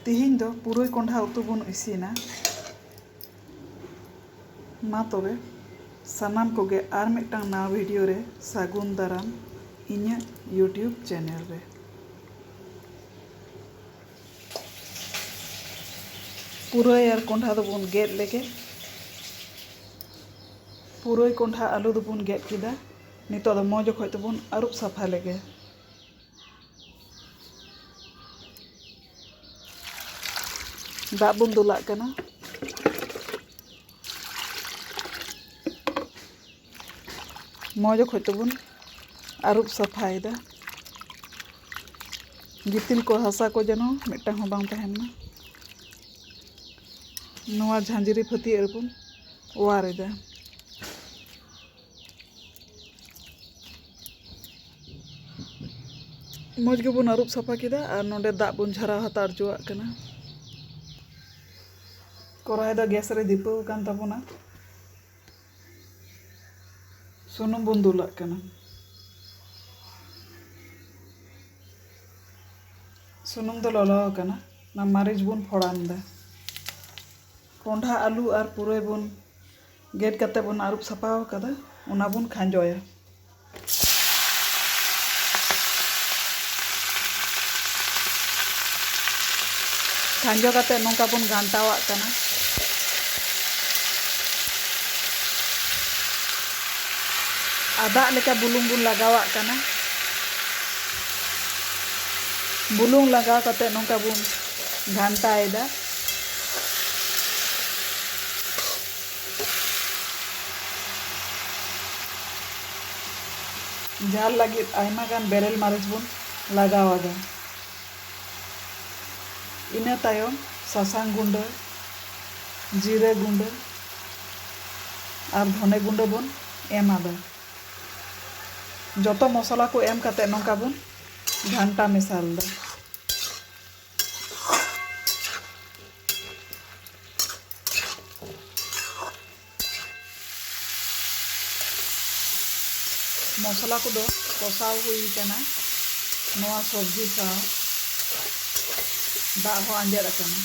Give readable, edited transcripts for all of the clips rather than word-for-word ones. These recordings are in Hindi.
तिहिन दो पुरोय कोंढा उतु बन इसिना मा तबे सानाम कोगे आर मिदटांग नवा वीडियो रे सागुन दाराम इᱧᱟᱹᱜ यूट्यूब चैनल रे। पुरोय और कोंढा दो बन गेद लेगे। पुरोय कोंढा आलू दो बन गेद किदा। नितो दो मौज खoj तबन आरुब साफा लेगे। दाग बन दुलाग कना। मौज खoj तबन आरुब साफायदा। गितिल को हसा को जनो मिदटांग हो बांग तहन्ना। नवा झांजरी फती एरबन वारेदा। मौज के बन आरुब साफा किदा और नोंडे दाग बन झरा हतार जोआग कना। कढ़ाई दा गैस रे दीपाव कान ताबोना। सुनुम बन दुलाग कना। सुनुम दो ललो कना ना मारिच बन फोड़ान दा। कोंढा आलू और पुरोय बन गेद कते बन आरुब साफाव कदा उना बन खांजोया। खांजो कते नोंका बन घांटावाग कना। आदा लेका बुलुंग बन लगावाग कना। बुलुंग लगाव कते नोंका बन घांटायदा। झाल लगी आयमा गान बेरेल मारिच बन लगावागा। इना तायम सासांग गुंड जीरे गुंड और धने गुंड बन एमादा। जोतो मसला को एम कते नोंका बन घांटा मेसाल दा। मसला को दो कसाव हुई कना नवा सब्जी साव दाग हो आंजेर कना।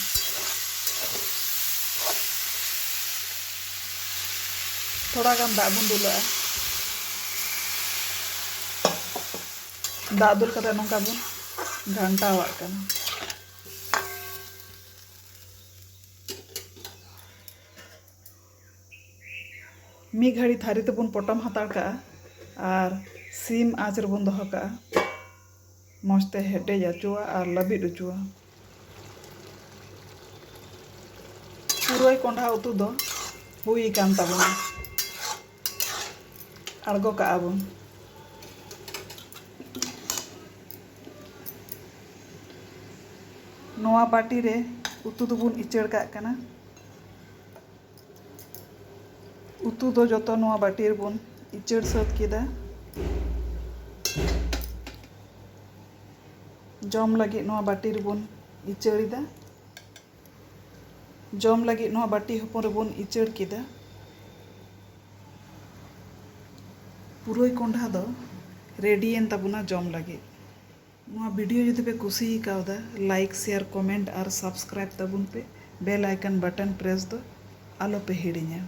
थोड़ा गान दाग बन दुला। दाग दुल कते नोंका बन घांटावाग कना। मी घड़ी थारी तबन पटम हताड़ का और सीम आँच रेबन दोहो कागा। मौजते हेडेज अचुआ और लबिद अचुआ। पुरोय कोंढा उतु दो हुई कान ताबोना। आड़गो कागा बन। नवा बाटी रे उतु दोबन इचड़ काग कना। उतु दो जोतो नवा बाटी रेबन इचड़ सात किदा। जम लगी नवा बाटी रेबन इचड़ीदा। जम लगी नवा बाटी हपन रेबन इचड़ किदा। पुरोय कोंढा दो रेडीएन ताबोना जम लगी। नवा वीडियो जुदि पे कुसी कावदा लाइक शेयर कमेंट और सब्सक्राइब ताबोन पे बेल आइकन बटन प्रेस दो आलो पे हिड़िña।